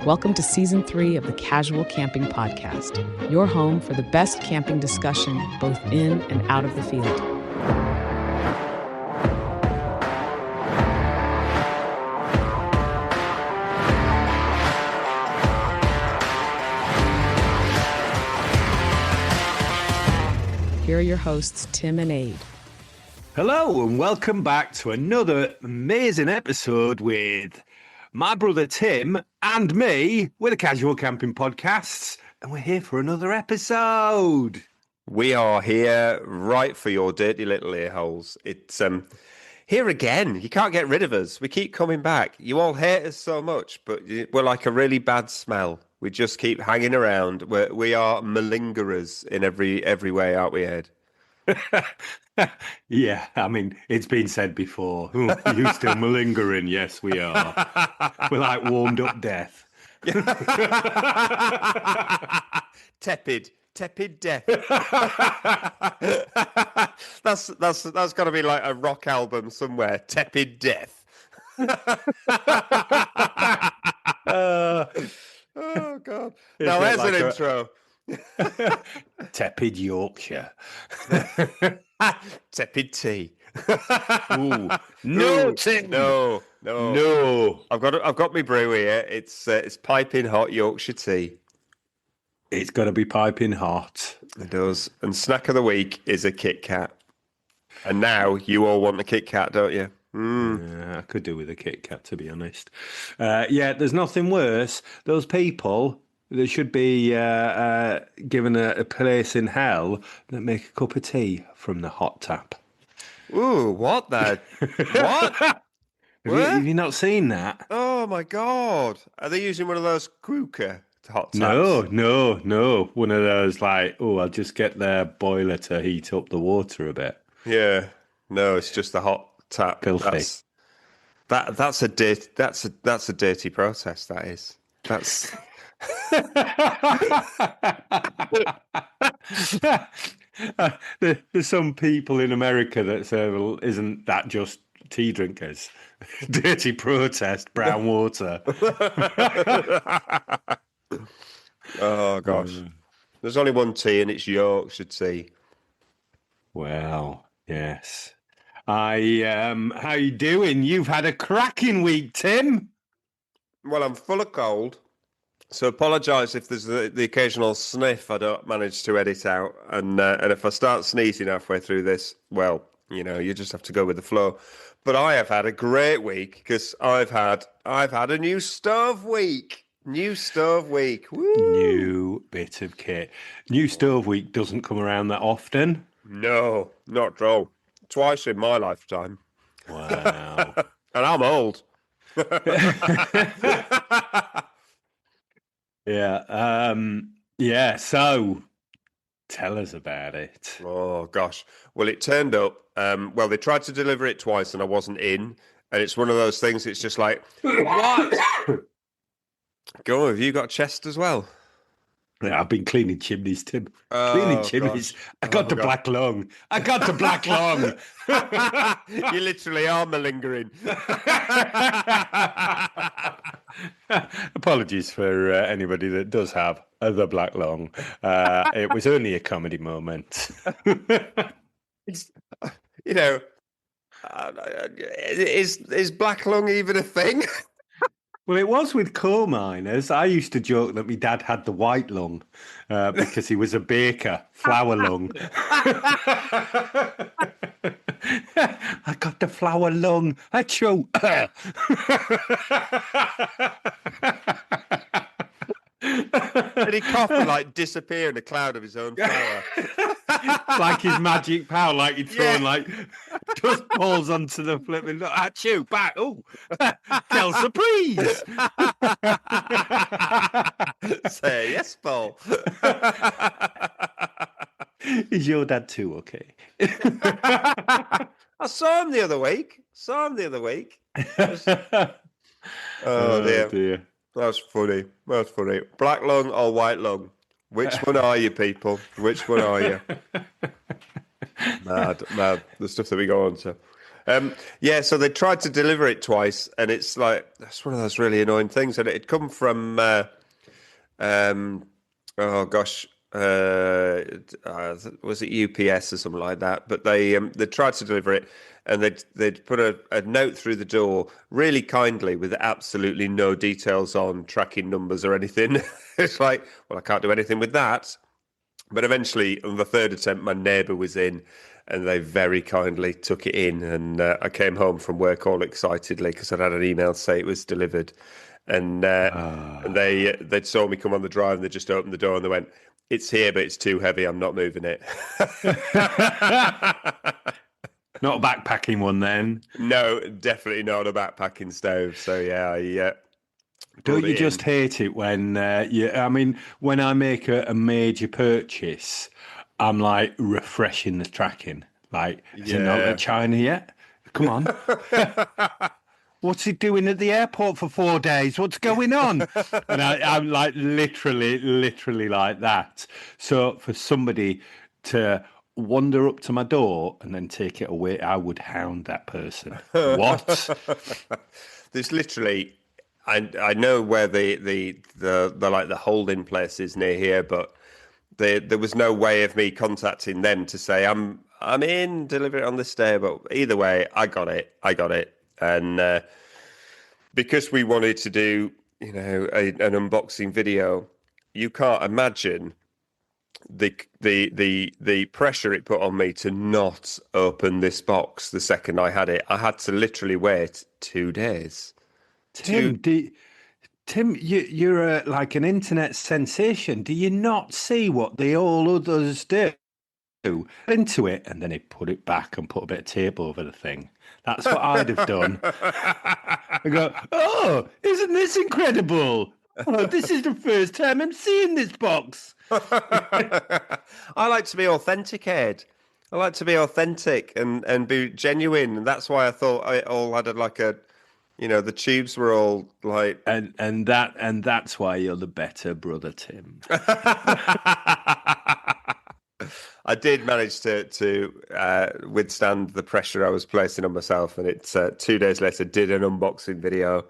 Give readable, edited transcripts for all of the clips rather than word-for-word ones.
Welcome to Season 3 of the Casual Camping Podcast, your home for the best camping discussion both in and out of the field. Here are your hosts, Tim and Aid. Hello and welcome back to another amazing episode with my brother Tim and me with the Casual Camping Podcasts, and we're here for another episode. We are here right for your dirty little ear holes. It's here again. You can't get rid of us. We keep coming back. You all hate us so much, but we're like a really bad smell. We just keep hanging around. We are malingerers in every way, aren't we, Ed? Yeah, I mean, it's been said before. You still malingering? Yes, we are. We're like warmed up death. Tepid death. That's got to be like a rock album somewhere. Tepid death. Oh God! Now there's like an intro. Tepid Yorkshire. Tepid tea. Ooh. No, Tim. No. I've got my brew here. It's piping hot Yorkshire tea. It's got to be piping hot. It does. And snack of the week is a Kit Kat. And now you all want a Kit Kat, don't you? Yeah, I could do with a Kit Kat, to be honest. Yeah, there's nothing worse. Those people that should be given a place in hell that make a cup of tea from the hot tap. Ooh, what the? What? Have you not seen that? Oh, my God. Are they using one of those Kruger hot taps? No. One of those like, I'll just get their boiler to heat up the water a bit. Yeah. No, it's just the hot tap. Filthy. That's a dirty process, that is. That's... There's some people in America that say, well, isn't that just tea drinkers? Dirty protest, brown water. Oh, gosh. There's only one tea and it's Yorkshire tea. Well, yes. How you doing? You've had a cracking week, Tim. Well, I'm full of cold. So apologise if there's the occasional sniff I don't manage to edit out. And if I start sneezing halfway through this, well, you just have to go with the flow. But I have had a great week because I've had a new stove week. New stove week. Woo! New bit of kit. New stove week doesn't come around that often. No, not at all. Twice in my lifetime. Wow. And I'm old. Yeah. So tell us about it. Oh gosh. Well, it turned up. They tried to deliver it twice and I wasn't in. And it's one of those things, it's just like, what? Go on, have you got a chest as well? Yeah, I've been cleaning chimneys, Tim. Cleaning chimneys. Gosh. I got the black lung. You literally are malingering. Apologies for anybody that does have the black lung. It was only a comedy moment. It's, is black lung even a thing? Well, it was with coal miners. I used to joke that my dad had the white lung because he was a baker, flour lung. I got the flour lung. Achoo. And he coughed and disappear in a cloud of his own flour. Like his magic power, like he'd thrown dust balls onto the flipping. Achoo, back. Oh, quelle surprise. Say yes, Paul. Is your dad too okay? I saw him the other week. Oh dear. That's funny. Black lung or white lung? Which one are you, people? Which one are you? Mad. The stuff that we go on to. Yeah, so they tried to deliver it twice, and it's like that's one of those really annoying things. And it'd come from, um, oh gosh, was it UPS or something like that? But they tried to deliver it, and they'd put a note through the door really kindly with absolutely no details on tracking numbers or anything. It's like, well, I can't do anything with that. But eventually, on the third attempt, my neighbour was in, and they very kindly took it in. And I came home from work all excitedly because I'd had an email say it was delivered. And they saw me come on the drive, and they just opened the door and they went, "It's here, but it's too heavy. I'm not moving it." Not a backpacking one then. No, definitely not a backpacking stove. So yeah, Don't you just hate it when when I make a major purchase, I'm like refreshing the tracking. Like, is it not at China yet? Come on. What's he doing at the airport for 4 days? What's going on? And I'm like literally like that. So for somebody to wander up to my door and then take it away, I would hound that person. What? There's literally, I know where the like the holding place is near here, but there was no way of me contacting them to say I'm in, deliver it on this day. But either way, I got it, and because we wanted to do an unboxing video, you can't imagine the pressure it put on me to not open this box the second I had it. I had to literally wait 2 days. Tim, you're like an internet sensation. Do you not see what the all others do? Into it, and then he put it back and put a bit of tape over the thing. That's what I'd have done. I go, oh, isn't this incredible? Oh, this is the first time I'm seeing this box. I like to be authentic, Ed. I like to be authentic and be genuine. And that's why I thought I all had the tubes were all like, and that's why you're the better brother, Tim. I did manage to withstand the pressure I was placing on myself, and it's 2 days later did an unboxing video,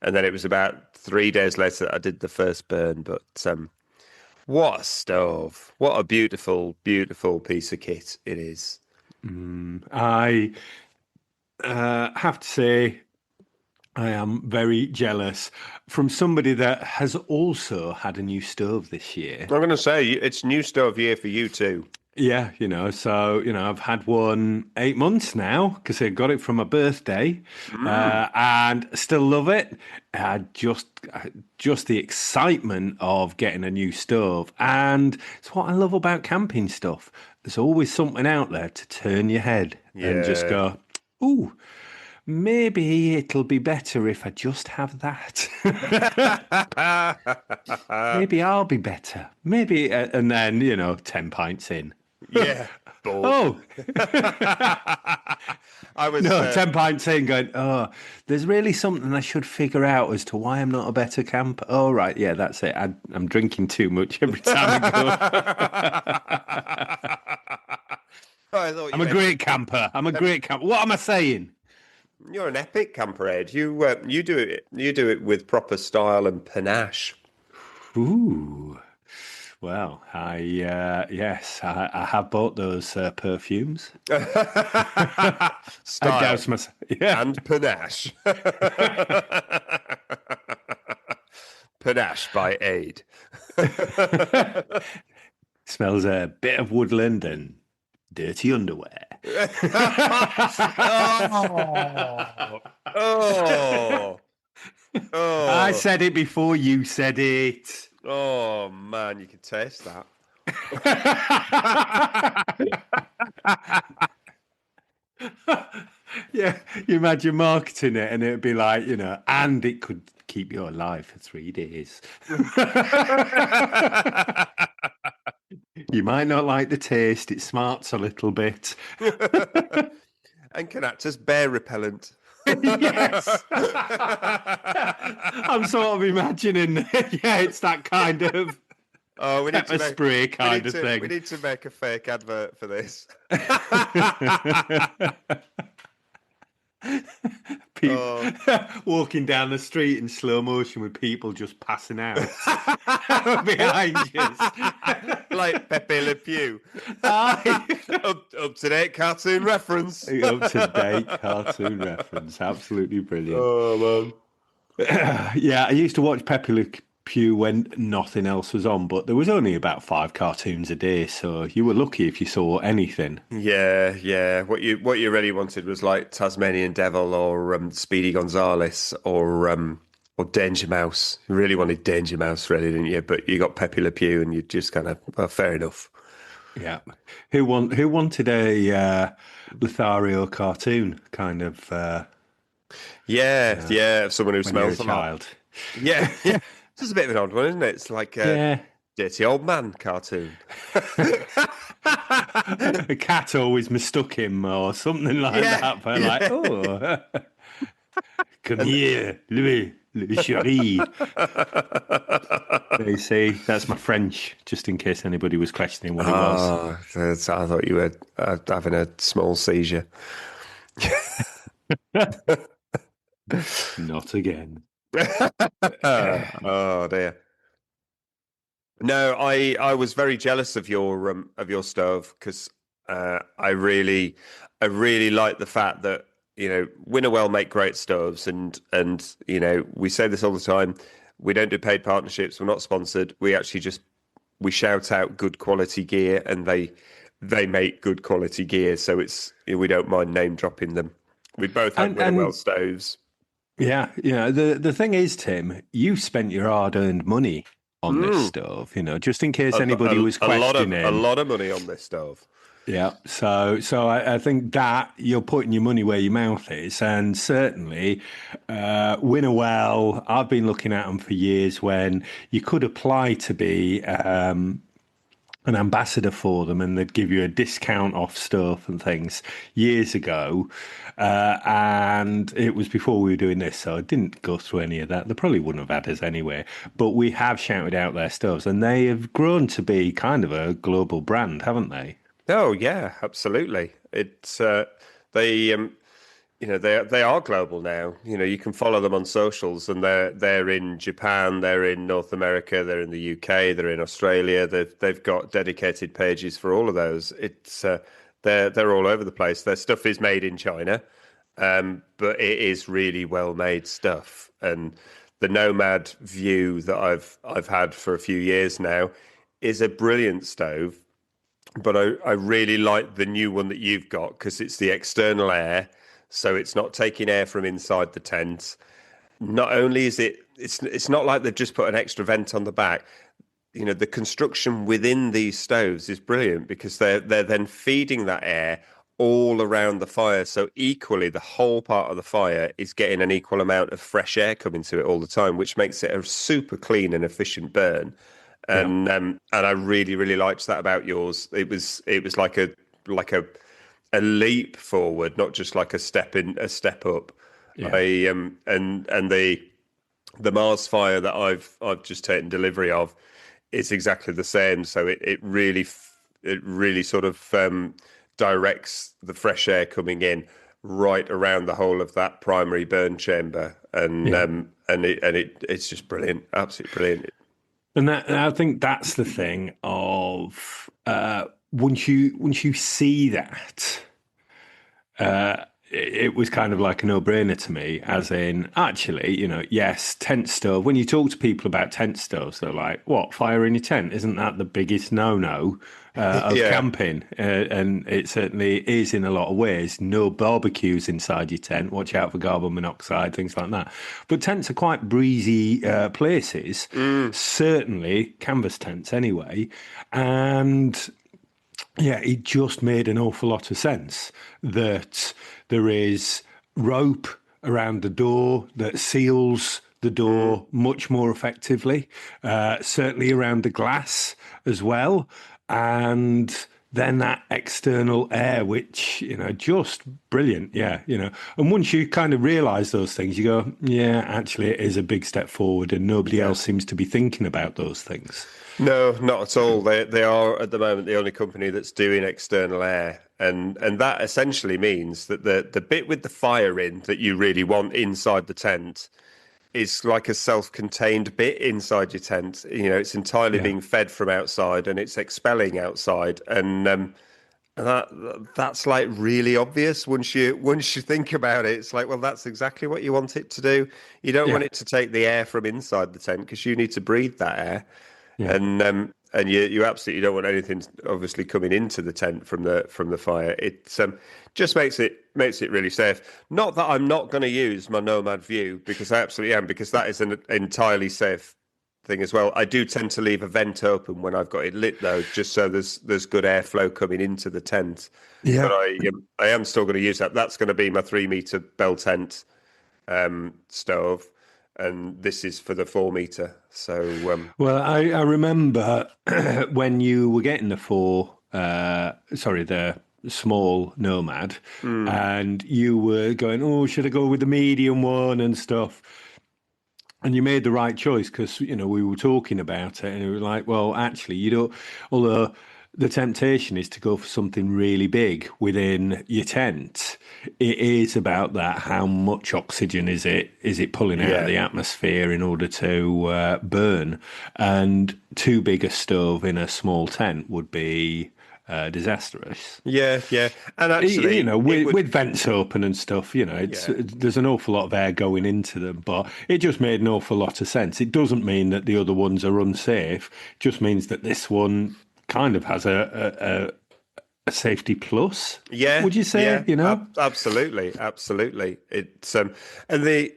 and then it was about 3 days later I did the first burn. But what a stove! What a beautiful piece of kit it is. I have to say, I am very jealous from somebody that has also had a new stove this year. I'm going to say it's new stove year for you too. Yeah, I've had one 8 months now because I got it for my birthday, and still love it. Just the excitement of getting a new stove, and it's what I love about camping stuff. There's always something out there to turn your head and just go, ooh. Maybe it'll be better if I just have that. Maybe I'll be better. Maybe, and then 10 pints in. Yeah. Oh. I was 10 pints in going, oh, there's really something I should figure out as to why I'm not a better camper. Oh, right. Yeah, that's it. I'm drinking too much every time I go. I'm a great camper. What am I saying? You're an epic camper, Ed. You do it with proper style and panache. Ooh. Well, I have bought those perfumes. Style and panache. Panache by Aid. Smells a bit of woodland and dirty underwear. Oh. I said it before you said it. Oh man, you can taste that. Yeah, you imagine marketing it and it'd be like, and it could keep you alive for 3 days. You might not like the taste, it smarts a little bit. And can act as bear repellent. Yes. I'm sort of imagining, it's that kind of we need to spray kind of thing. We need to make a fake advert for this. Oh. Walking down the street in slow motion with people just passing out behind you. Like Pepe Le Pew. Aye. Up to date cartoon reference. Up to date cartoon reference. Absolutely brilliant. Oh man. Yeah, I used to watch Pepe Le Pew when nothing else was on, but there was only about 5 cartoons a day, so you were lucky if you saw anything. Yeah. What you really wanted was like Tasmanian Devil or Speedy Gonzales or Danger Mouse. You really wanted Danger Mouse, really, didn't you? But you got Pepe Le Pew, and you just kind of, well, fair enough. Yeah. Who wanted a Lothario cartoon kind of Yeah. Someone who when you're a smells a lot. child? Yeah. It's just a bit of an odd one, isn't it? It's like a dirty old man cartoon. A cat always mistook him or something like that. But like, oh, come here, Louis chéri. They say that's my French, just in case anybody was questioning what it was. I thought you were having a small seizure. Not again. Oh dear. No, I was very jealous of your stove because I really like the fact that Winnerwell make great stoves and we say this all the time. We don't do paid partnerships. We're not sponsored. We actually we shout out good quality gear and they make good quality gear. So we don't mind name dropping them. We both have Winnerwell stoves. Yeah, the thing is, Tim, you spent your hard-earned money on this stove, just in case anybody was questioning. A lot of money on this stove. Yeah, so I think that you're putting your money where your mouth is, and certainly Winnerwell, I've been looking at them for years when you could apply to be an ambassador for them and they'd give you a discount off stuff and things years ago. And it was before we were doing this, so I didn't go through any of that. They probably wouldn't have had us anyway. But we have shouted out their stoves and they have grown to be kind of a global brand, haven't they? Oh yeah, absolutely. It's they they are global now. You can follow them on socials, and they're in Japan, they're in North America, they're in the UK, they're in Australia. They've got dedicated pages for all of those. It's they're all over the place. Their stuff is made in China, but it is really well made stuff. And the Nomad View that I've had for a few years now is a brilliant stove. But I really like the new one that you've got because it's the external air, so it's not taking air from inside the tent. Not only is it's not like they've just put an extra vent on the back. The construction within these stoves is brilliant because they're then feeding that air all around the fire. So equally, the whole part of the fire is getting an equal amount of fresh air coming to it all the time, which makes it a super clean and efficient burn. And I really, really liked that about yours. It was like a leap forward, not just like a step up. Yeah. And the Marsfire that I've just taken delivery of, it's exactly the same. So it really sort of directs the fresh air coming in right around the whole of that primary burn chamber, and it's just brilliant, absolutely brilliant. And I think that's the thing of once you see that, it was kind of like a no-brainer to me, as in, actually, yes, tent stove. When you talk to people about tent stoves, they're like, what, fire in your tent? Isn't that the biggest no-no of camping? And it certainly is in a lot of ways. No barbecues inside your tent. Watch out for carbon monoxide, things like that. But tents are quite breezy places, certainly canvas tents anyway. And yeah, it just made an awful lot of sense that there is rope around the door that seals the door much more effectively, certainly around the glass as well. And then that external air, which, just brilliant. Yeah, and once you kind of realize those things, you go, yeah, actually, it is a big step forward and nobody else seems to be thinking about those things. No, not at all. They are at the moment the only company that's doing external air, and that essentially means that the bit with the fire in that you really want inside the tent is like a self-contained bit inside your tent. You know, it's entirely Yeah. being fed from outside and it's expelling outside, and that's like really obvious once you think about it. It's like, well, that's exactly what you want it to do. You don't want Yeah. it to take the air from inside the tent because you need to breathe that air, Yeah. and you absolutely don't want anything obviously coming into the tent from the fire. It just makes it really safe. Not that I'm not going to use my Nomad View, because I absolutely am, because that is an entirely safe thing as well. I do tend to leave a vent open when I've got it lit though, just so there's good airflow coming into the tent. But Yeah. I am still going to use that. That's going to be my 3 meter bell tent stove, and this is for the 4 meter. So Well, I remember when you were getting the small Nomad, and you were going, oh, should I go with the medium one and stuff? And you made the right choice because, we were talking about it and it was like, well, actually, you don't, although the temptation is to go for something really big within your tent, it is about that. How much oxygen is it pulling out of yeah, the atmosphere in order to burn? And too big a stove in a small tent would be disastrous. yeah, and actually, it would. With vents open and stuff, Yeah. there's an awful lot of air going into them, but it just made an awful lot of sense. It doesn't mean that the other ones are unsafe; it just means that this one kind of has a safety plus. Yeah, Would you say? yeah, absolutely, absolutely. It's and the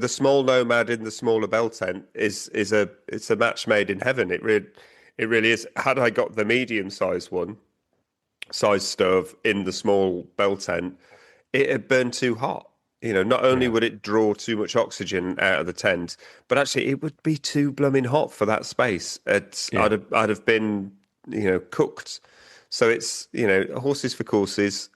small Nomad in the smaller bell tent it's a match made in heaven. It really is. Had I got the medium size stove in the small bell tent, it had burned too hot. Not only Yeah, would it draw too much oxygen out of the tent, but actually it would be too blooming hot for that space. yeah. I'd have been, cooked. So it's, horses for courses.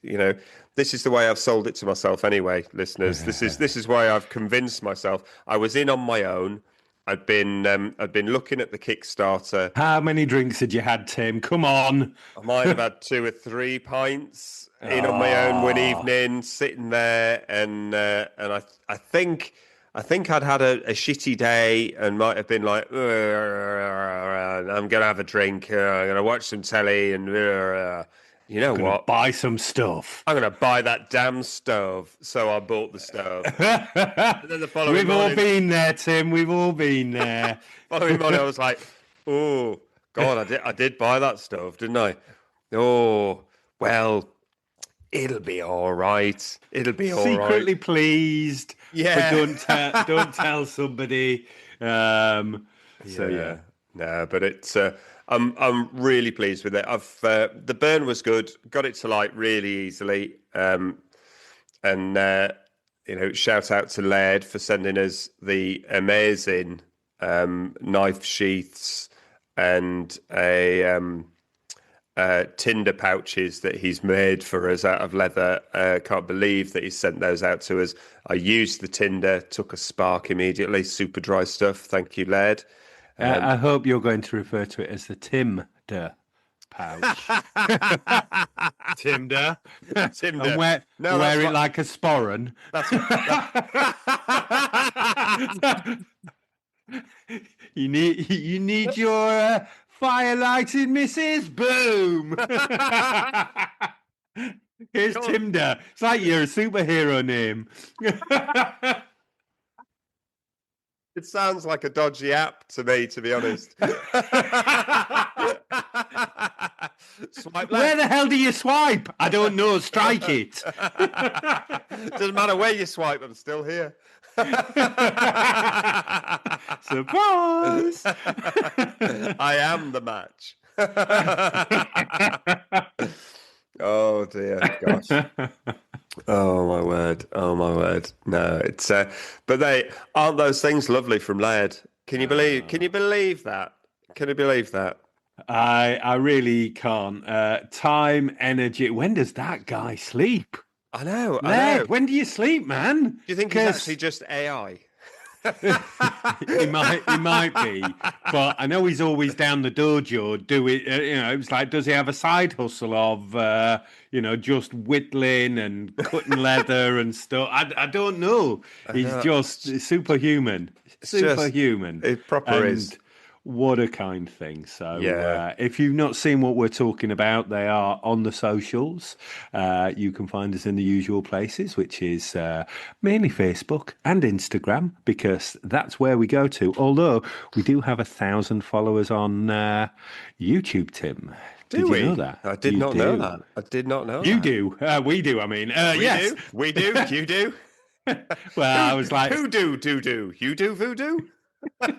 This is the way I've sold it to myself anyway, listeners. This is why I've convinced myself. I was in on my own. I'd been looking at the Kickstarter. How many drinks had you had, Tim? Come on. I might have had 2 or 3 pints in on my own one Oh, evening, sitting there, and I think I'd had a shitty day and might have been like, I'm gonna have a drink, I'm gonna watch some telly, and you know gonna what? buy some stuff. I'm gonna buy that damn stove. So I bought the stove. And then the following We've all morning, been there, Tim. We've all been there. I was like, oh God, I did buy that stove, didn't I? Oh well, it'll be all right. It'll be all right. Secretly pleased, but Yeah. don't tell somebody. So yeah, Yeah. No, but I'm really pleased with it. The burn was good. Got it to light really easily. And shout out to Laird for sending us the amazing knife sheaths and tinder pouches that he's made for us out of leather. Can't believe that he sent those out to us. I used the tinder, took a spark immediately. Super dry stuff. Thank you, Laird. I hope you're going to refer to it as the Timder pouch. Timder, Tinder. and wear No, that's wear it what- like a sporran. You need your fire lighted, Mrs. Boom. Here's Timder. It's like you're a superhero name. It sounds like a dodgy app to me, to be honest. Swipe Where left. the hell do you swipe? I don't know. Strike it. Doesn't matter where you swipe, I'm still here. Surprise. I am the match. Oh dear, gosh. Oh my word. Oh my word. No, it's but they aren't those things lovely from Laird. Can you believe that? Can you believe that? I really can't. Time, energy. When does that guy sleep? I know. Laird, when do you sleep, man? Do you think he's actually just AI? He might be, but I know he's always down the dojo. It's like, does he have a side hustle of, just whittling and cutting leather and stuff? I don't know. He's just superhuman, It's just, superhuman. it proper is. What a kind thing. So, Yeah. if you've not seen what we're talking about, they are on the socials. You can find us in the usual places, which is mainly Facebook and Instagram, because that's where we go to. Although we do have 1,000 followers on YouTube, Tim. Do Did we? you know that? I did not know that. I did not know You that. do. We do. I mean, yes. We do. You do. Well, I was like, who do? You do voodoo? I'm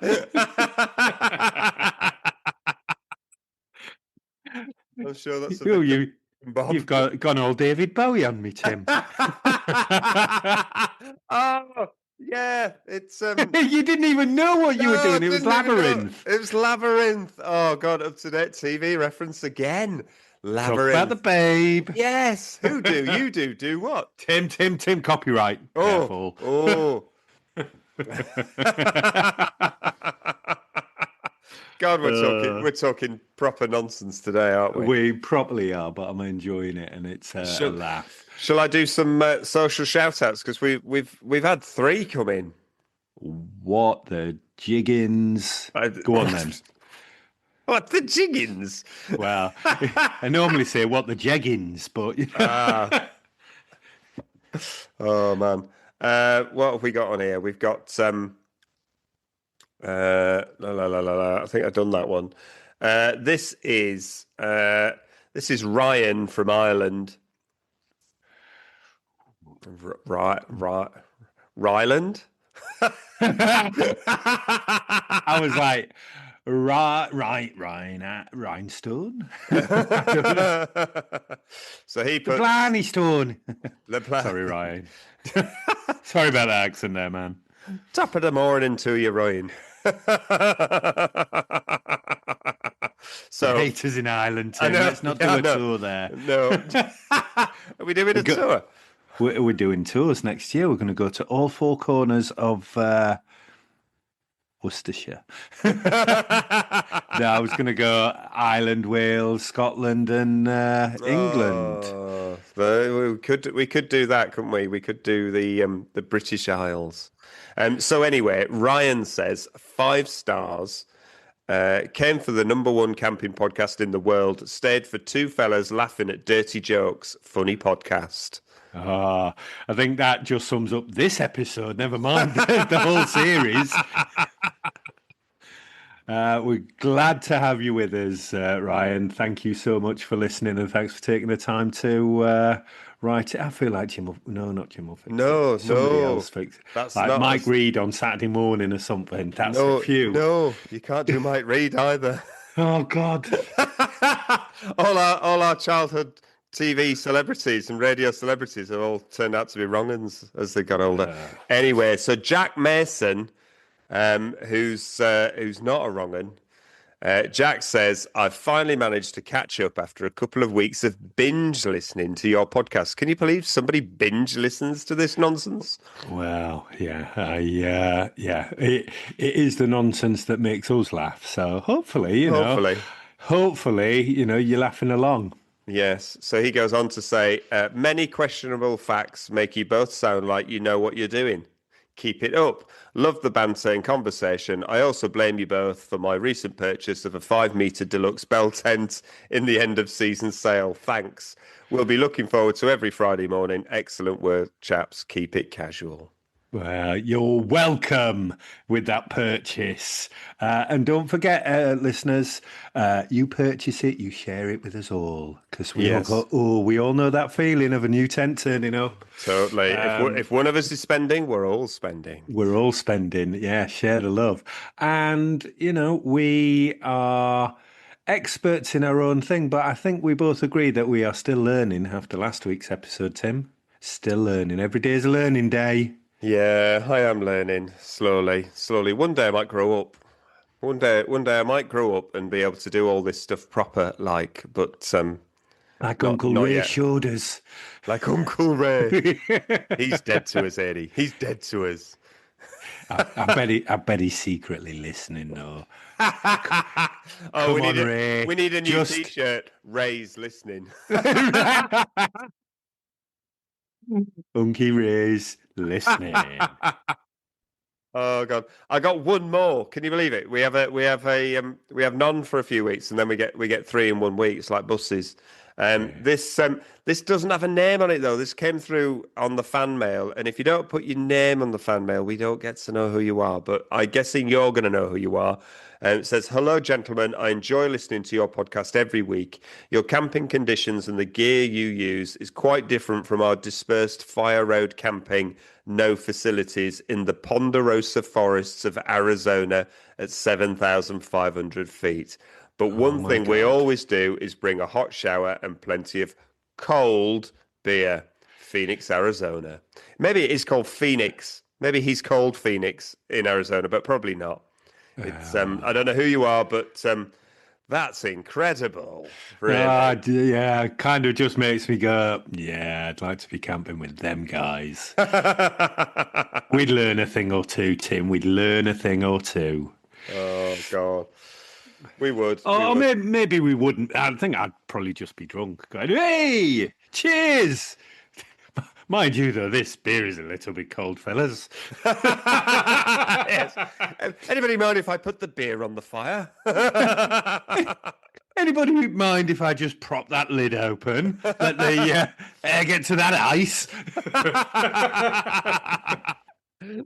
sure that's a bit you've gone all David Bowie on me, Tim. Oh, yeah. It's You didn't even know what you were doing. It was Labyrinth. It was Labyrinth. Oh God, up to date TV reference again. Labyrinth. Talk about the babe. Yes. Who do? You do what? Tim, copyright. Careful. Oh. God, we're talking proper nonsense today, aren't we? We properly are, but I'm enjoying it, and it's a laugh. Shall I do some social shout-outs? Because we've had 3 come in. What the jiggins? Go on then. What the jiggins? Well, I normally say what the jeggins, but oh man, what have we got on here? We've got I think I've done that one. This is Ryan from Ireland. Ryland. I was like, Rhinestone. So he put Blarney Stone. Sorry, Ryan. Sorry about that accent there, man. Top of the morning to you, Ryan. So the haters in Ireland, Tim. Let's not do a tour there. No. Are we doing a tour? We're doing tours next year. We're going to go to all 4 corners of Worcestershire. No, I was going to go Ireland, Wales, Scotland, and England. We could do that, couldn't we? We could do the British Isles. So anyway, Ryan says 5 stars. Came for the #1 camping podcast in the world. Stayed for 2 fellas laughing at dirty jokes. Funny podcast. I think that just sums up this episode. Never mind the whole series. We're glad to have you with us, Ryan. Thank you so much for listening, and thanks for taking the time to write it. I feel like Jim. No, not Jim will fix it. Somebody else fix it. That's like Mike Reed on Saturday morning or something. That's a few. No, you can't do Mike Reed either. Oh God! all our childhood TV celebrities and radio celebrities have all turned out to be wrong-uns as they got older. Anyway, so Jack Mason, who's not a wrong-un, Jack says, I've finally managed to catch up after a couple of weeks of binge listening to your podcast. Can you believe somebody binge listens to this nonsense? Well, yeah. It is the nonsense that makes us laugh. So hopefully, you're laughing along. Yes. So he goes on to say, many questionable facts make you both sound like you know what you're doing. Keep it up. Love the banter and conversation. I also blame you both for my recent purchase of a 5-meter deluxe bell tent in the end of season sale. Thanks. We'll be looking forward to every Friday morning. Excellent work, chaps. Keep it casual. Well, you're welcome with that purchase. And don't forget, listeners, you purchase it, you share it with us all. Because we all know that feeling of a new tent turning up. Totally. If one of us is spending, we're all spending. We're all spending. Yeah, share the love. And, we are experts in our own thing, but I think we both agree that we are still learning after last week's episode, Tim. Still learning. Every day is a learning day. Yeah, I am learning slowly. One day I might grow up. One day I might grow up and be able to do all this stuff proper, but like Uncle Ray showed us. Like Uncle Ray. He's dead to us, Eddie. He's dead to us. I bet he's secretly listening, though. Oh, Come on, Ray. we need a new Just... T-shirt. Ray's listening. Unky Ray's listening. Oh God, I got one more. Can you believe it? We have none for a few weeks, and then we get 3 in 1 week. It's like buses. This doesn't have a name on it though. This came through on the fan mail, and if you don't put your name on the fan mail, we don't get to know who you are. But I'm guessing you're going to know who you are. It says, "Hello, gentlemen. I enjoy listening to your podcast every week. Your camping conditions and the gear you use is quite different from our dispersed fire road camping, no facilities in the Ponderosa forests of Arizona at 7,500 feet. But one thing we always do is bring a hot shower and plenty of cold beer. Phoenix, Arizona." Maybe it is called Phoenix. Maybe he's called Phoenix in Arizona, but probably not. It's I don't know who you are, but that's incredible. Really. Yeah, kind of just makes me go, yeah, I'd like to be camping with them guys. We'd learn a thing or two, Tim. We'd learn a thing or two. Oh God. We would. Oh, maybe we wouldn't. I think I'd probably just be drunk. Going, hey, cheers! Mind you, though, this beer is a little bit cold, fellas. Yes. Anybody mind if I put the beer on the fire? Anybody mind if I just prop that lid open? Let the air get to that ice?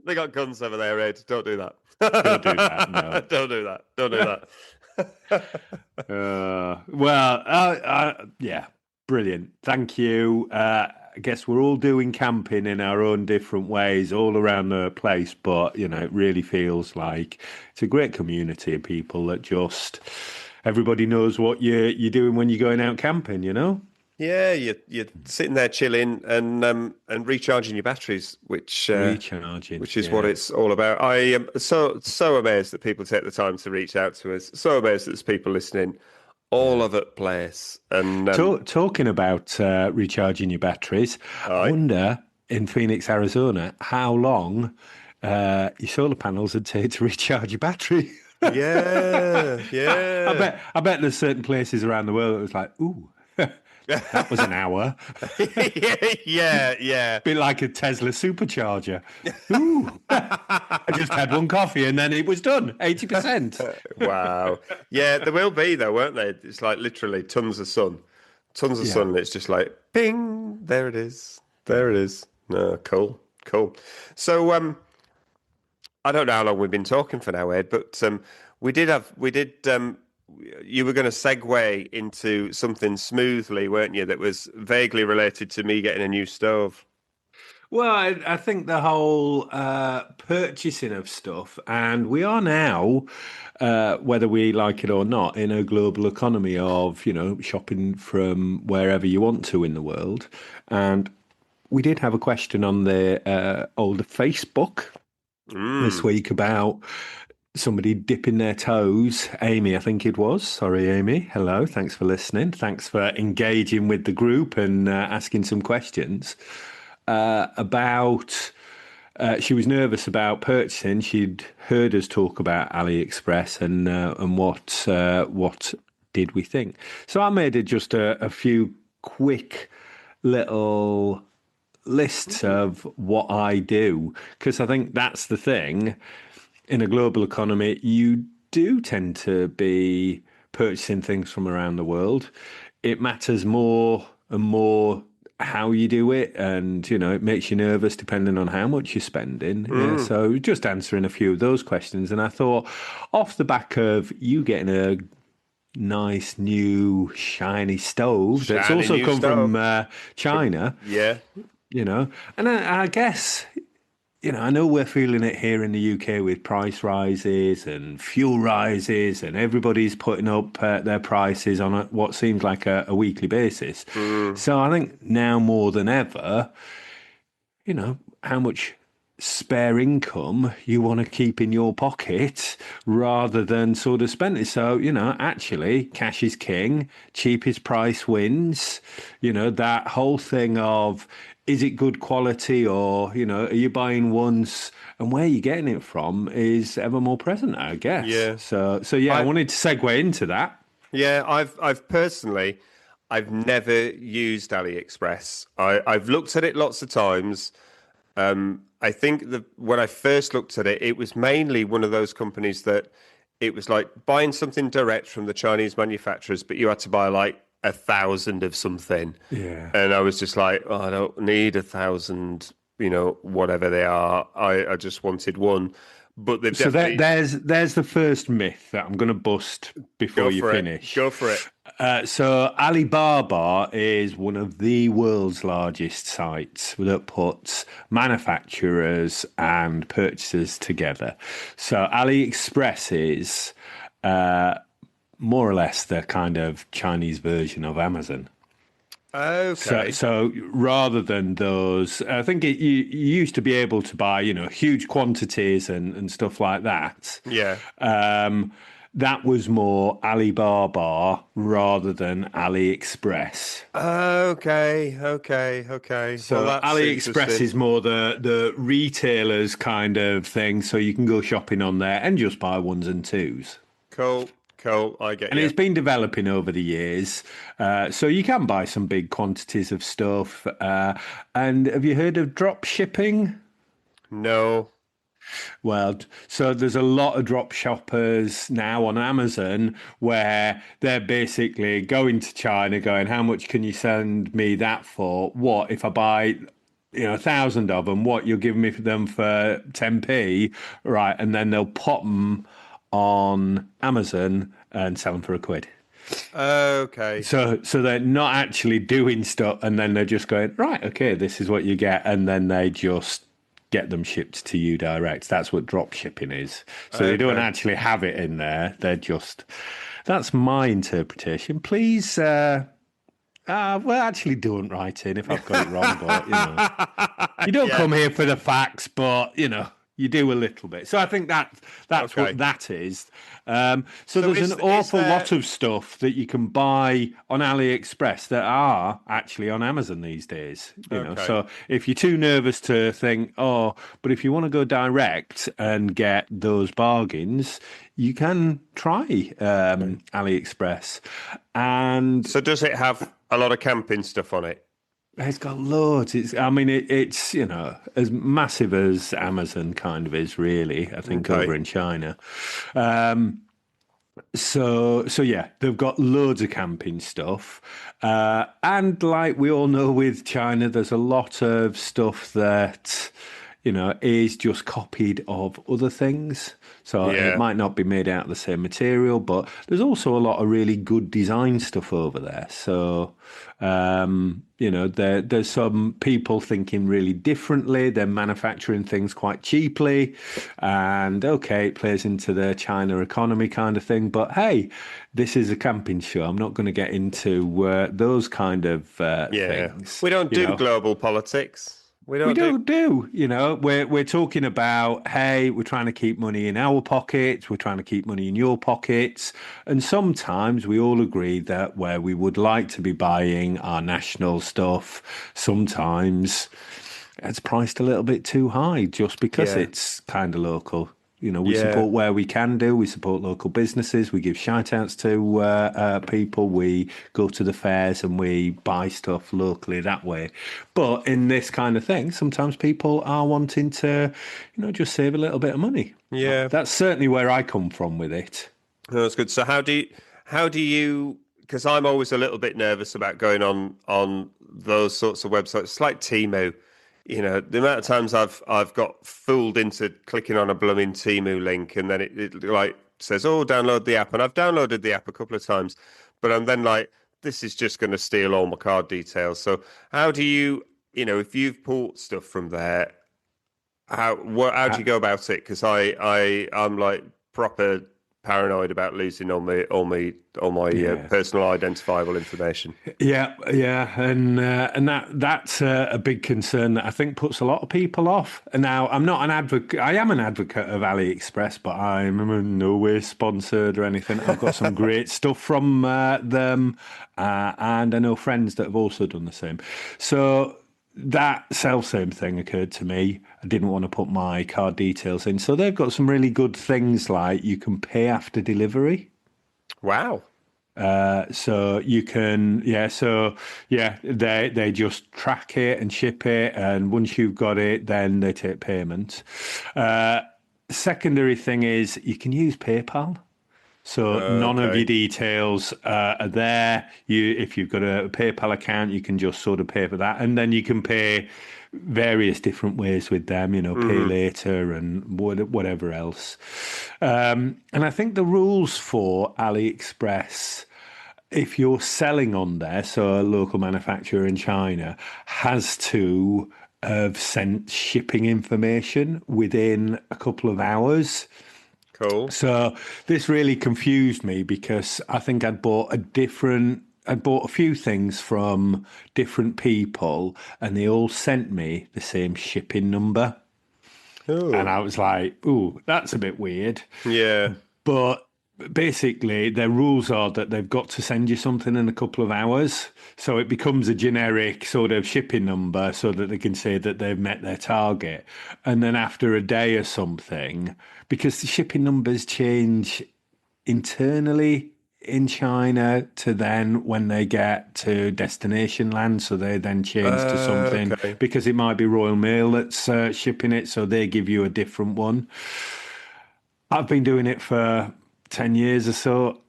They got guns over there, Ed. Don't do that. Don't do that. No. Don't do that. Don't do that. Yeah, brilliant. Thank you. I guess we're all doing camping in our own different ways all around the place, but it really feels like it's a great community of people that just everybody knows what you're doing when you're going out camping. Yeah, you're sitting there chilling and recharging your batteries, which is what it's all about. I am so amazed that people take the time to reach out to us. So amazed that there's people listening all over the place. And talking about recharging your batteries, I wonder in Phoenix, Arizona, how long your solar panels would take to recharge your battery. Yeah. I bet there's certain places around the world that was like, ooh. That was an hour. Yeah. Bit like a Tesla supercharger. Ooh. I just had one coffee and then it was done. 80%. Wow. Yeah, there will be though, won't there? It's like literally tons of sun. Tons of sun. It's just like, bing, there it is. There it is. No, cool. So, I don't know how long we've been talking for now, Ed, but you were going to segue into something smoothly, weren't you? That was vaguely related to me getting a new stove. Well, I think the whole purchasing of stuff, and we are now, whether we like it or not, in a global economy of, shopping from wherever you want to in the world. And we did have a question on the older Facebook this week about somebody dipping their toes. Amy, I think it was. Sorry, Amy. Hello. Thanks for listening. Thanks for engaging with the group and asking some questions about. She was nervous about purchasing. She'd heard us talk about AliExpress and what did we think. So I made it just a few quick little lists of what I do, because I think that's the thing. In a global economy, you do tend to be purchasing things from around the world. It matters more and more how you do it, and it makes you nervous depending on how much you're spending. Yeah, so just answering a few of those questions, and I thought off the back of you getting a nice new shiny stove that's also come from China. Yeah. And I guess. I know we're feeling it here in the UK with price rises and fuel rises, and everybody's putting up their prices on what seems like a weekly basis. So I think now more than ever, how much spare income you want to keep in your pocket rather than sort of spend it. So, actually, cash is king, cheapest price wins. That whole thing of is it good quality, or are you buying once, and where you're getting it from is ever more present, I guess. Yeah. So yeah, I I wanted to segue into that. Yeah, I've personally, I've never used AliExpress. I've looked at it lots of times. I think that when I first looked at it, it was mainly one of those companies that it was like buying something direct from the Chinese manufacturers, but you had to buy like 1,000 of something. Yeah. And I was just like, oh, I don't need 1,000, whatever they are. I just wanted one. But they've So definitely there's the first myth that I'm going to bust before go you for it. finish. Go for it. So Alibaba is one of the world's largest sites that puts manufacturers and purchasers together. So AliExpress is more or less the kind of Chinese version of Amazon. Okay. So rather than those, I think you used to be able to buy, huge quantities and stuff like that. Yeah. That was more Alibaba rather than AliExpress. Okay. Well, So that's AliExpress interesting. is more the retailers kind of thing. So you can go shopping on there and just buy ones and twos. Cool. I get And you. it's been developing over the years. So you can buy some big quantities of stuff. And have you heard of drop shipping? No. Well, so there's a lot of drop shoppers now on Amazon where they're basically going to China going, how much can you send me that for? What if I buy 1,000 of them? What you'll give me for them for 10p, right? And then they'll pop them on Amazon and sell them for a quid. Okay. So they're not actually doing stuff, and then they're just going, right, okay, this is what you get, and then they just get them shipped to you direct. That's what drop shipping is. So they don't Okay. actually have it in there. They're just, that's my interpretation. Please, well, actually don't write in if I've got it wrong, but you don't Yeah. come here for the facts, but you do a little bit. So I think that's Okay. what that is. So there's is an awful there- lot of stuff that you can buy on AliExpress that are actually on Amazon these days. Okay. So if you're too nervous to think, oh, but if you want to go direct and get those bargains, you can try AliExpress. And So does it have a lot of camping stuff on it? it's got loads. It's as massive as Amazon kind of is, really. I think Okay. over in China. So yeah, they've got loads of camping stuff, and like we all know with China, there's a lot of stuff that is just copied of other things. So it Yeah. might not be made out of the same material, but there's also a lot of really good design stuff over there. So, there's some people thinking really differently. They're manufacturing things quite cheaply. And okay, it plays into the China economy kind of thing. But hey, this is a camping show. I'm not going to get into those kind of things. We don't do global politics. We We don't do. We're talking about, hey, we're trying to keep money in our pockets, we're trying to keep money in your pockets, and sometimes we all agree that where we would like to be buying our national stuff, sometimes it's priced a little bit too high just because Yeah. it's kind of local. We Yeah. support where we can do. We support local businesses. We give shout outs to people. We go to the fairs and we buy stuff locally that way. But in this kind of thing, sometimes people are wanting to, just save a little bit of money. Yeah. That's certainly where I come from with it. No, that's good. So how do you, because I'm always a little bit nervous about going on those sorts of websites. It's like Temu. The amount of times I've got fooled into clicking on a blooming Temu link, and then it like says, "Oh, download the app," and I've downloaded the app a couple of times, but I'm then like, "This is just going to steal all my card details." So how do you, if you've bought stuff from there, how do you go about it? Because I'm like proper paranoid about losing all my Yeah. personal identifiable information. Yeah, and that's a big concern that I think puts a lot of people off. And now I'm not an advocate. I am an advocate of AliExpress, but I'm in no way sponsored or anything. I've got some great stuff from them, and I know friends that have also done the same. So that self-same thing occurred to me. I didn't want to put my card details in. So they've got some really good things like you can pay after delivery. Wow. So you can, they just track it and ship it, and once you've got it, then they take payment. Secondary thing is you can use PayPal. So none of Okay. your details are there. If you've got a PayPal account, you can just sort of pay for that, and then you can pay various different ways with them. Pay later and whatever else. And I think the rules for AliExpress, if you're selling on there, so a local manufacturer in China has to have sent shipping information within a couple of hours. Cool. So this really confused me because I think I'd bought a few things from different people and they all sent me the same shipping number. And Oh. I was like, ooh, that's a bit weird. Yeah. But basically, their rules are that they've got to send you something in a couple of hours. So it becomes a generic sort of shipping number so that they can say that they've met their target. And then after a day or something, because the shipping numbers change internally in China to then when they get to destination land, so they then change to something Okay. because it might be Royal Mail that's shipping it, so they give you a different one. I've been doing it for 10 years or so.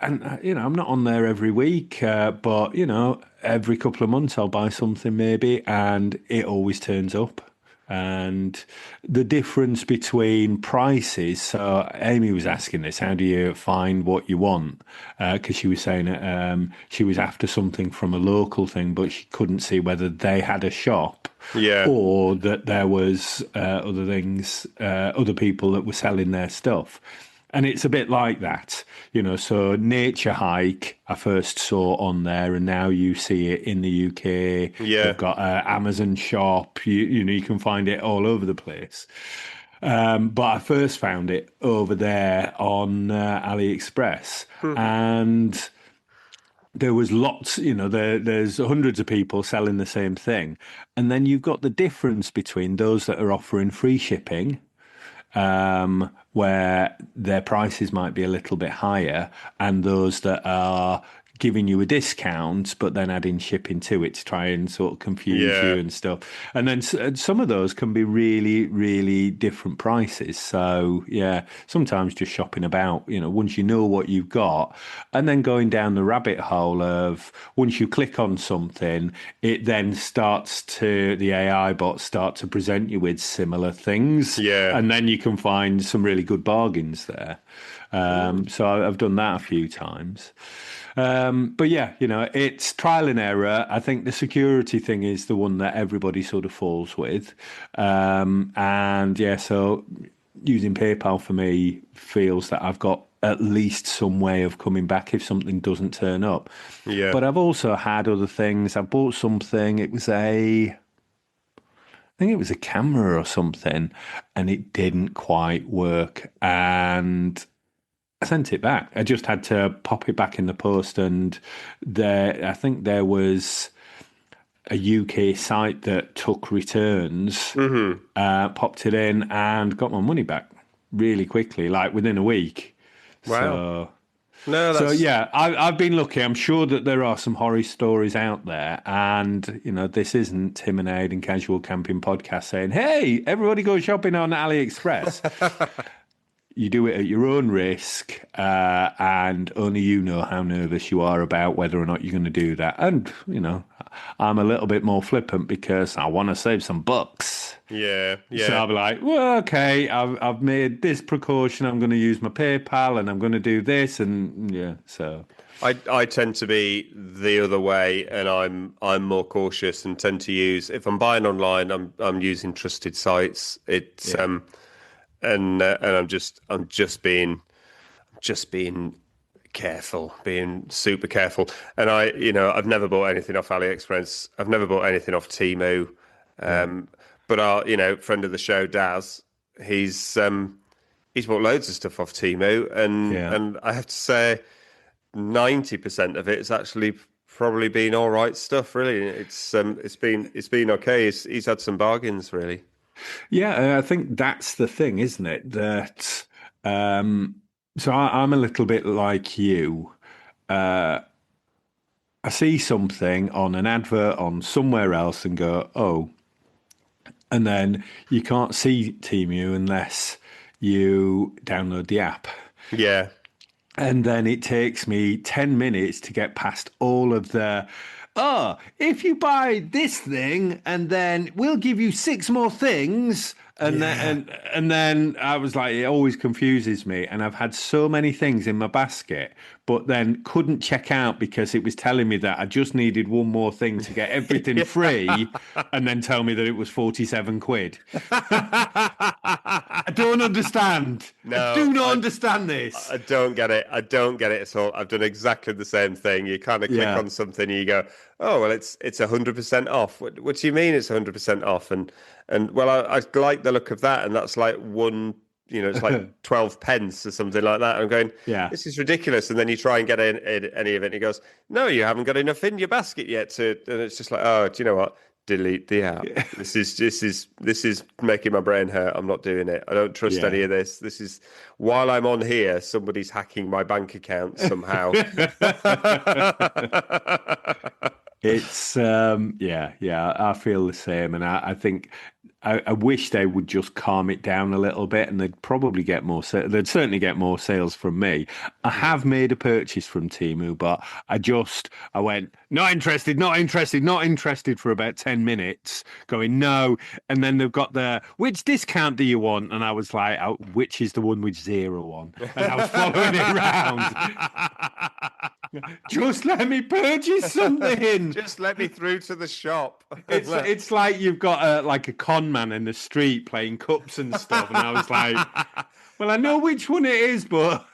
And, I'm not on there every week, but, every couple of months I'll buy something maybe, and it always turns up. And the difference between prices. So Amy was asking this, how do you find what you want? Because she was saying she was after something from a local thing, but she couldn't see whether they had a shop Yeah. or that there was other things, other people that were selling their stuff. And it's a bit like that, so Nature Hike I first saw on there, and now you see it in the UK. Yeah. They've got an Amazon shop, you can find it all over the place. But I first found it over there on AliExpress, and there was lots, there's hundreds of people selling the same thing. And then you've got the difference between those that are offering free shipping, where their prices might be a little bit higher, and those that are giving you a discount but then adding shipping to it to try and sort of confuse Yeah. you and stuff. And then some of those can be really, really different prices. So yeah, sometimes just shopping about, once you know what you've got, and then going down the rabbit hole of once you click on something, it then the AI bots start to present you with similar things. Yeah. And then you can find some really good bargains there. So I've done that a few times. But yeah, it's trial and error. I think the security thing is the one that everybody sort of falls with. And yeah, so using PayPal for me feels that I've got at least some way of coming back if something doesn't turn up. Yeah. But I've also had other things. I bought something. I think it was a camera or something, and it didn't quite work. And I sent it back. I just had to pop it back in the post, and I think there was a UK site that took returns, popped it in, and got my money back really quickly, like within a week. Wow. So yeah, I've been lucky. I'm sure that there are some horror stories out there, and this isn't Tim and Aid and Casual Camping Podcast saying, "Hey, everybody go shopping on AliExpress." You do it at your own risk, and only you know how nervous you are about whether or not you're going to do that. And, I'm a little bit more flippant because I want to save some bucks. Yeah. Yeah. So I'll be like, well, okay, I've made this precaution. I'm going to use my PayPal and I'm going to do this. And yeah, so. I tend to be the other way, and I'm more cautious and tend to use, if I'm buying online, I'm using trusted sites. It's and I'm just being careful, being super careful. And I've never bought anything off AliExpress. I've never bought anything off Temu. But our friend of the show, Daz, he's bought loads of stuff off Temu, and I have to say 90% of it is actually probably been all right stuff. Really, it's been okay. He's had some bargains, really. Yeah, I think that's the thing, isn't it? That so I'm a little bit like you. Uh, I see something on an advert on somewhere else and go, oh, and then you can't see Temu unless you download the app. Yeah. And then it takes me 10 minutes to get past all of the, oh, if you buy this thing and then we'll give you 6 more things. And then I was like, it always confuses me. And I've had so many things in my basket, but then couldn't check out because it was telling me that I just needed one more thing to get everything free and then tell me that it was 47 quid. I don't understand. No, I do not understand this. I don't get it. I don't get it at all. I've done exactly the same thing. You kind of click on something and you go, oh, well, it's 100% off. What do you mean it's 100% off? And well, I like the look of that. And that's like one, it's like 12 pence or something like that. I'm going, this is ridiculous. And then you try and get any of it and he goes, no, you haven't got enough in your basket yet. And it's just like, oh, do you know what? Delete the app. This is making my brain hurt. I'm not doing it. I don't trust any of this. This is while I'm on here, somebody's hacking my bank account somehow. It's I feel the same, and I think I wish they would just calm it down a little bit, and they'd probably get more. They'd certainly get more sales from me. I have made a purchase from Temu, but I went not interested, not interested, not interested for about 10 minutes, going no, and then they've got the which discount do you want, and I was like, oh, which is the one with 0 on, and I was following it around. Just let me purchase something. Just let me through to the shop. It's like you've got a con man in the street playing cups and stuff, and I was like, well, I know which one it is, but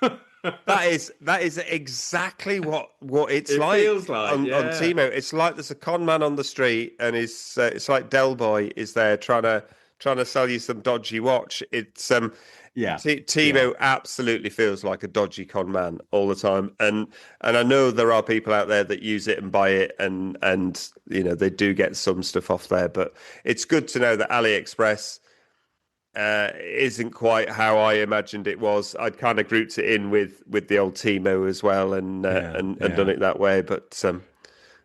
that is exactly what it like. Feels like on Timo. It's like there's a con man on the street, and it's like Del Boy is there trying to sell you some dodgy watch. It's Timo absolutely feels like a dodgy con man all the time, and I know there are people out there that use it and buy it, and they do get some stuff off there, but it's good to know that AliExpress isn't quite how I imagined it was. I'd kind of grouped it in with the old Timo as well, and done it that way, but.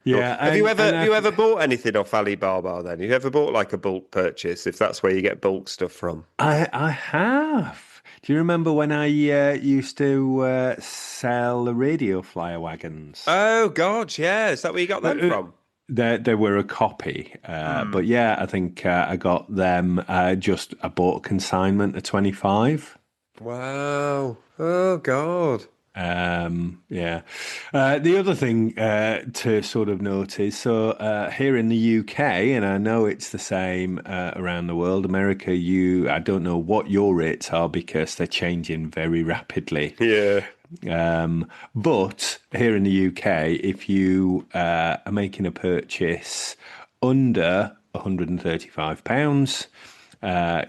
Have you ever bought anything off Alibaba then? Have you ever bought like a bulk purchase, if that's where you get bulk stuff from? I have. Do you remember when I used to sell the radio flyer wagons? Oh, God, yeah. Is that where you got them from? They were a copy. But yeah, I think I got them I bought a consignment of 25. Wow. Oh, God. The other thing to sort of notice, so here in the UK, and I know it's the same around the world, America, I don't know what your rates are because they're changing very rapidly. Yeah. But here in the UK, if you are making a purchase under £135,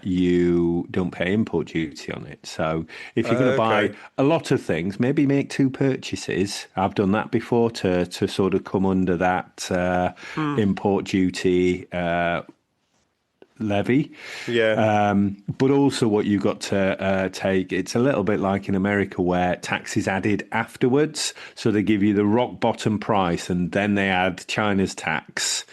you don't pay import duty on it. So if you're going to buy a lot of things, maybe make 2 purchases. I've done that before to sort of come under that import duty levy. Yeah. But also what you've got to take, it's a little bit like in America where tax is added afterwards. So they give you the rock bottom price and then they add China's tax.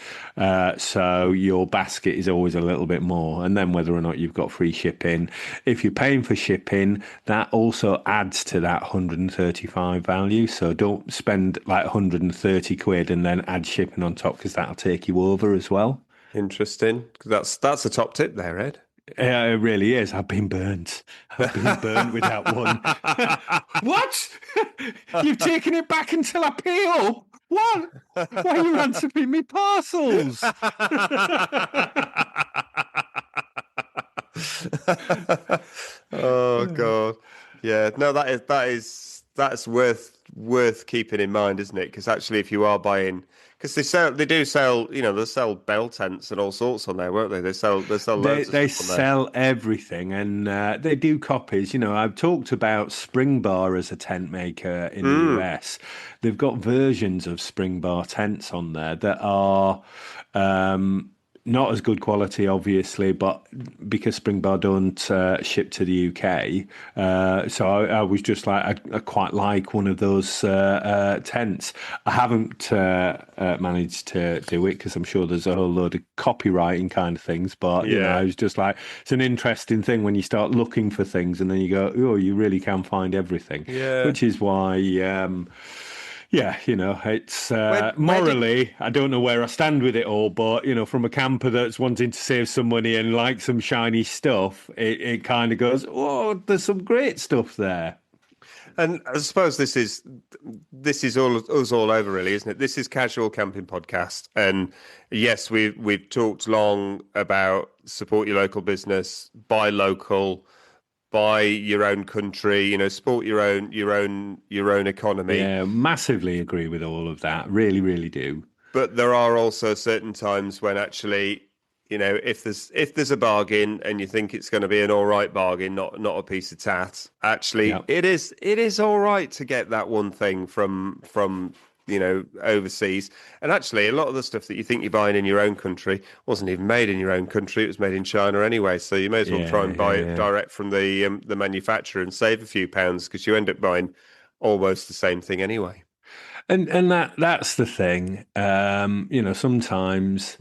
So your basket is always a little bit more. And then whether or not you've got free shipping, if you're paying for shipping, that also adds to that 135 value. So don't spend like 130 quid and then add shipping on top because that'll take you over as well. Interesting. That's a top tip there, Ed. Yeah, it really is. I've been burnt. I've been burnt with that one. What? You've taken it back until I pay up? What? Why are you answering me parcels? Oh God. Yeah. No, that's worth keeping in mind, isn't it? Because actually, if you are buying Because they do sell, they sell bell tents and all sorts on there, won't they? They sell loads of They stuff on there. sell everything, and they do copies. I've talked about Spring Bar as a tent maker in the US. They've got versions of Spring Bar tents on there that are not as good quality, obviously, but because Spring Bar don't ship to the UK, so I was just like, I quite like one of those tents. I haven't managed to do it because I'm sure there's a whole load of copywriting kind of things, but I Yeah. was just like, it's an interesting thing when you start looking for things and then you go, oh, you really can find everything, Yeah. which is why. Yeah, it's Where did morally, I don't know where I stand with it all, but from a camper that's wanting to save some money and like some shiny stuff, it kind of goes, oh, there's some great stuff there. And I suppose this is all us all over, really, isn't it? This is Casual Camping Podcast, and yes, we've talked long about support your local business, buy local, buy your own country, support your own economy. Yeah, massively agree with all of that. Really, really do. But there are also certain times when actually, if there's a bargain and you think it's going to be an all right bargain, not a piece of tat, actually Yeah. it is all right to get that one thing from overseas. And actually, a lot of the stuff that you think you're buying in your own country wasn't even made in your own country. It was made in China anyway. So you may as well try Yeah, and yeah, buy it yeah. direct from the manufacturer and save a few pounds because you end up buying almost the same thing anyway. And that's the thing. Sometimes.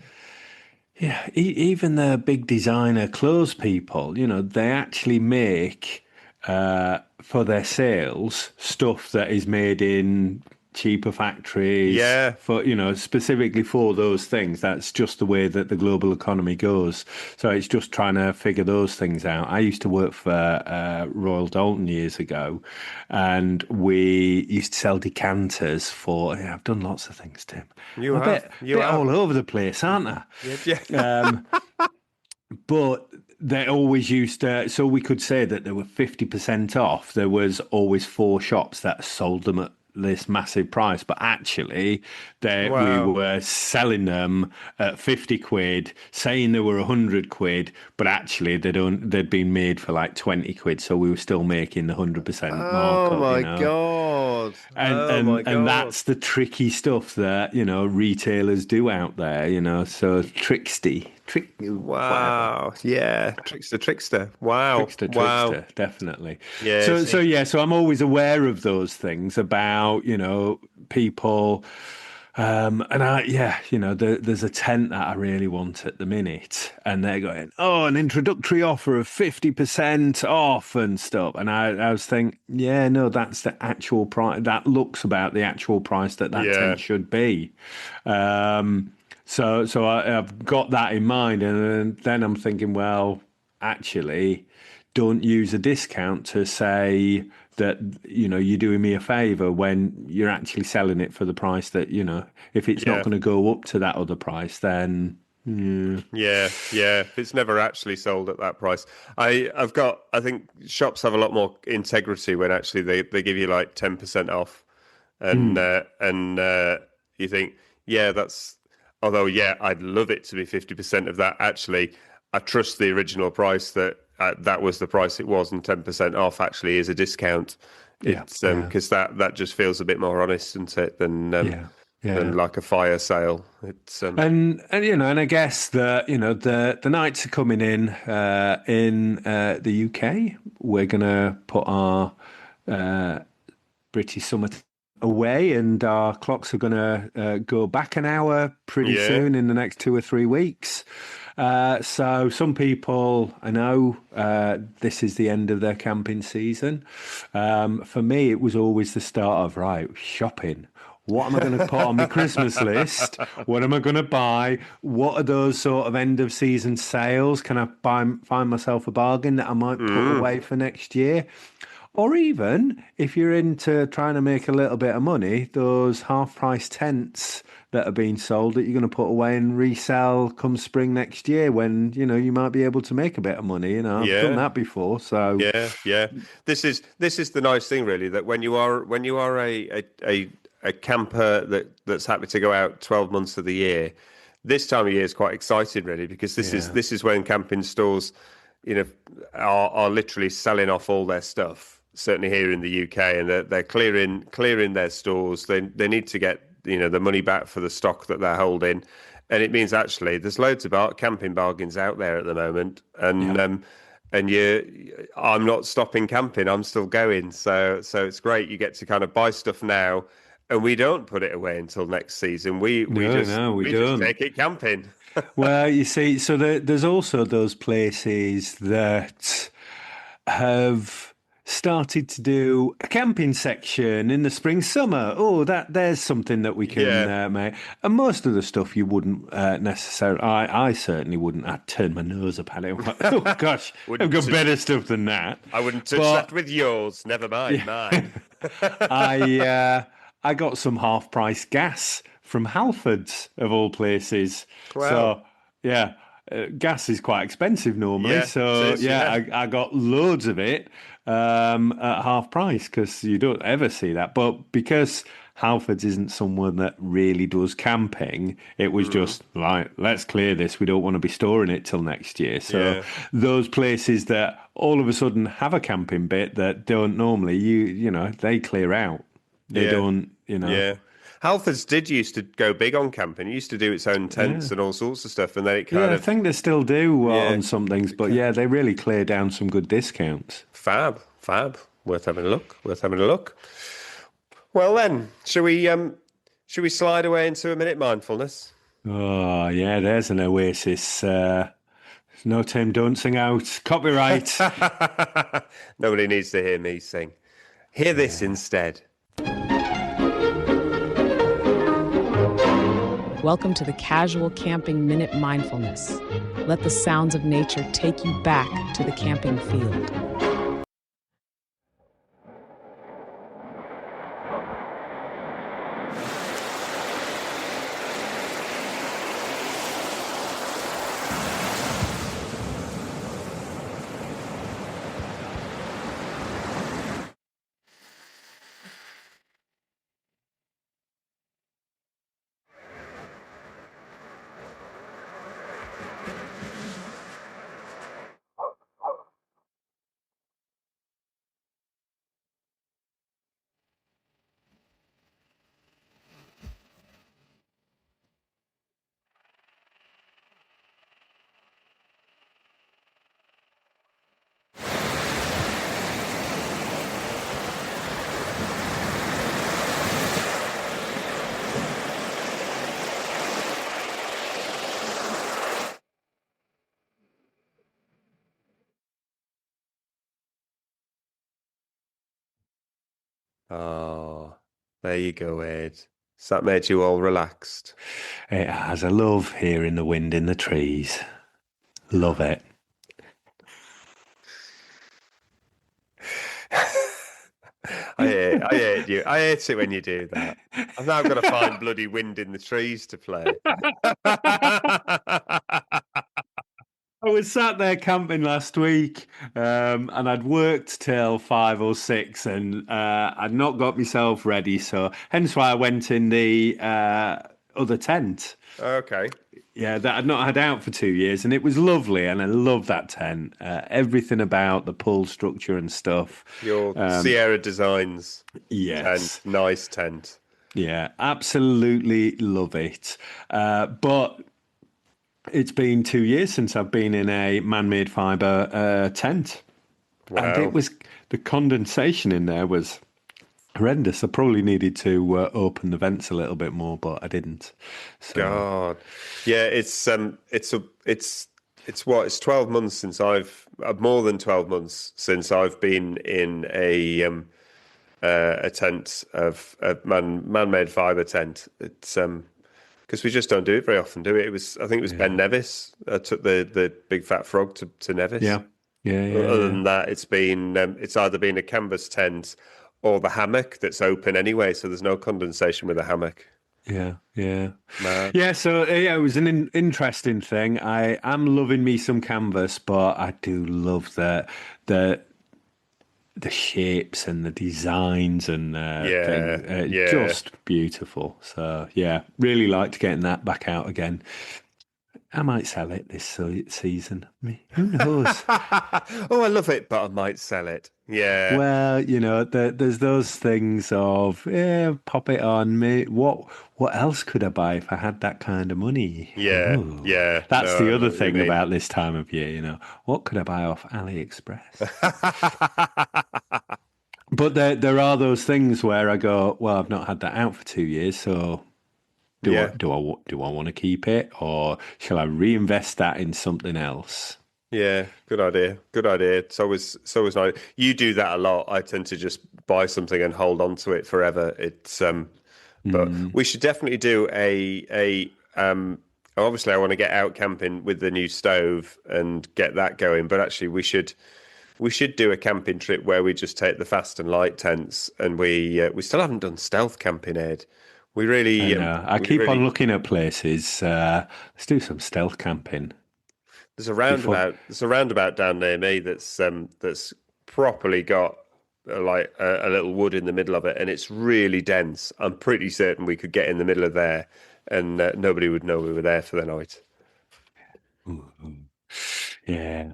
Yeah, even the big designer clothes people, they actually make for their sales stuff that is made in cheaper factories Yeah, for, specifically for those things. That's just the way that the global economy goes. So it's just trying to figure those things out. I used to work for Royal Dalton years ago, and we used to sell decanters for, yeah, I've done lots of things, Tim. you I'm a have. bit, You bit have. all over the place, aren't I? Yeah, yeah. But they always used to, so we could say that they were 50% off. There was always four shops that sold them at this massive price, but actually we Wow. were selling them at 50 quid, saying they were 100 quid, but actually they'd been made for like 20 quid. So we were still making the 100% Oh markup, my God. and Oh my and and God. that's the tricky stuff that retailers do out there, so whatever. Wow. Yeah. Trickster. Wow. Wow. Trickster, definitely. So, Yes. so yeah, so I'm always aware of those things about, people. And there's a tent that I really want at the minute, and they're going, oh, an introductory offer of 50% off and stuff. And I was thinking, yeah, no, that's the actual price. That looks about the actual price that Yeah. tent should be. So I've got that in mind, and then I'm thinking, well, actually, don't use a discount to say that you're doing me a favor when you're actually selling it for the price that if it's not Yeah. going to go up to that other price, then yeah. Yeah. Yeah. It's never actually sold at that price. I think shops have a lot more integrity when actually they give you like 10% off. And Mm, you think, yeah, although, yeah, I'd love it to be 50% of that. Actually, I trust the original price that was the price it was, and 10% off actually is a discount. yeah, It's yeah, because that just feels a bit more honest, isn't it, yeah, than yeah. like a fire sale. It's And I guess that the nights are coming in the UK. We're gonna put our British summer away, and our clocks are going to go back an hour pretty yeah, soon in the next 2 or 3 weeks. So some people, I know, this is the end of their camping season. For me, it was always the start of right shopping. What am I going to put on my Christmas list? What am I going to buy? What are those sort of end of season sales? Can I find myself a bargain that I might put mm, away for next year? Or even if you're into trying to make a little bit of money, those half price tents that are being sold that you're going to put away and resell come spring next year when, you might be able to make a bit of money. I've done yeah. that before. So, Yeah, yeah. This is the nice thing, really, that when you are a a camper that's happy to go out 12 months of the year, this time of year is quite exciting, really, because this is when camping stores, are literally selling off all their stuff. Certainly here in the UK, and they're clearing their stores. They need to get the money back for the stock that they're holding, and it means actually there's loads of camping bargains out there at the moment, and I'm not stopping camping. I'm still going. So it's great. You get to kind of buy stuff now, and we don't put it away until next season. We don't. just take it camping. Well, you see, so there's also those places that have started to do a camping section in the spring, summer. Oh, there's something that we can make. And most of the stuff you wouldn't necessarily. I certainly wouldn't. I'd turn my nose up at it. Like, oh gosh, I've got better stuff than that. I wouldn't touch that with yours. Never mind mine. I got some half-price gas from Halfords, of all places. Wow. So, yeah, gas is quite expensive normally. Yeah, so, it is, I got loads of it at half price because you don't ever see that. But because Halfords isn't someone that really does camping, it was just like, let's clear this. We don't want to be storing it till next year. So those places that all of a sudden have a camping bit that don't normally, they clear out. They don't, Yeah. Halfords did used to go big on camping. It used to do its own tents and all sorts of stuff, and then it kind of... I think they still do on some things, but they really clear down some good discounts. Fab. Worth having a look. Well then, should we slide away into a minute mindfulness? Oh, yeah, there's an oasis. No Tim, don't sing out. Copyright. Nobody needs to hear me sing. Hear this instead. Welcome to the Casual Camping Minute Mindfulness. Let the sounds of nature take you back to the camping field. Oh, there you go, Ed. Has that made you all relaxed? It has. I love hearing the wind in the trees. Love it. I hate you. I hate it when you do that. I've now got to find bloody wind in the trees to play. I was sat there camping last week, and I'd worked till 5 or 6, and I'd not got myself ready, so hence why I went in the other tent. Okay. Yeah, that I'd not had out for 2 years, and it was lovely, and I love that tent. Everything about the pull structure and stuff. Your Sierra Designs yes. tent, nice tent. Yeah, absolutely love it. But it's been 2 years since I've been in a man-made fibre tent. Wow. And it was, the condensation in there was horrendous. I probably needed to open the vents a little bit more, but I didn't. So. God, yeah, it's 12 months since more than 12 months since I've been in a tent of a man-made fibre tent. It's because we just don't do it very often, do we? I think it was Ben Nevis. I took the big fat frog to Nevis. Yeah. Other than that, it's either been a canvas tent or the hammock that's open anyway, so there's no condensation with the hammock. Yeah. Mad. Yeah, so it was an interesting thing. I am loving me some canvas, but I do love the the shapes and the designs and Yeah, things, yeah. just beautiful. So yeah, really liked getting that back out again. I might sell it this season. Who knows? Oh, I love it, but I might sell it. Yeah, Well, there's those things of, pop it on me. What else could I buy if I had that kind of money? yeah, Ooh, yeah. that's No, the I know other what you thing mean. about this time of year, What could I buy off AliExpress? But there are those things where I go, well, I've not had that out for 2 years, so Yeah, do I want to keep it, or shall I reinvest that in something else? yeah. Good idea. Good idea. It's always nice. You do that a lot. I tend to just buy something and hold on to it forever. But Mm, we should definitely do obviously I want to get out camping with the new stove and get that going, but actually we should do a camping trip where we just take the fast and light tents, and we still haven't done stealth camping, Ed. We I really know. I we keep on really looking at places. Let's do some stealth camping there's a before. roundabout down near me that's properly got like a little wood in the middle of it, and it's really dense. I'm pretty certain we could get in the middle of there, and nobody would know we were there for the night. Ooh, yeah,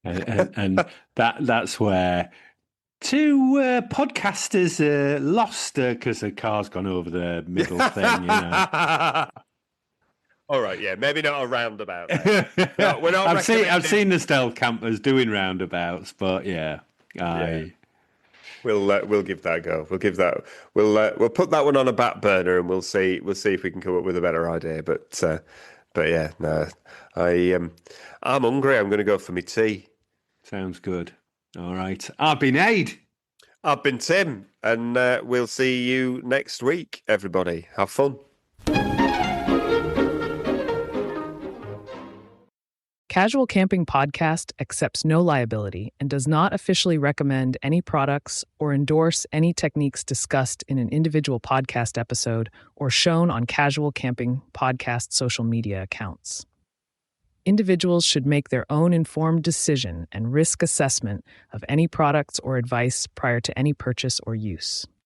and that's where two podcasters lost because the car's gone over the middle thing. All right, yeah, maybe not a roundabout then. No, we're not I've recommending. seen the stealth campers doing roundabouts, but yeah, Yeah, I we'll give that a go. We'll put that one on a back burner, and we'll see if we can come up with a better idea. But yeah, no, I'm hungry. I'm going to go for my tea. sounds good. All right, I've been Aid. I've been Tim, and we'll see you next week. Everybody, have fun. Casual Camping Podcast accepts no liability and does not officially recommend any products or endorse any techniques discussed in an individual podcast episode or shown on Casual Camping Podcast social media accounts. Individuals should make their own informed decision and risk assessment of any products or advice prior to any purchase or use.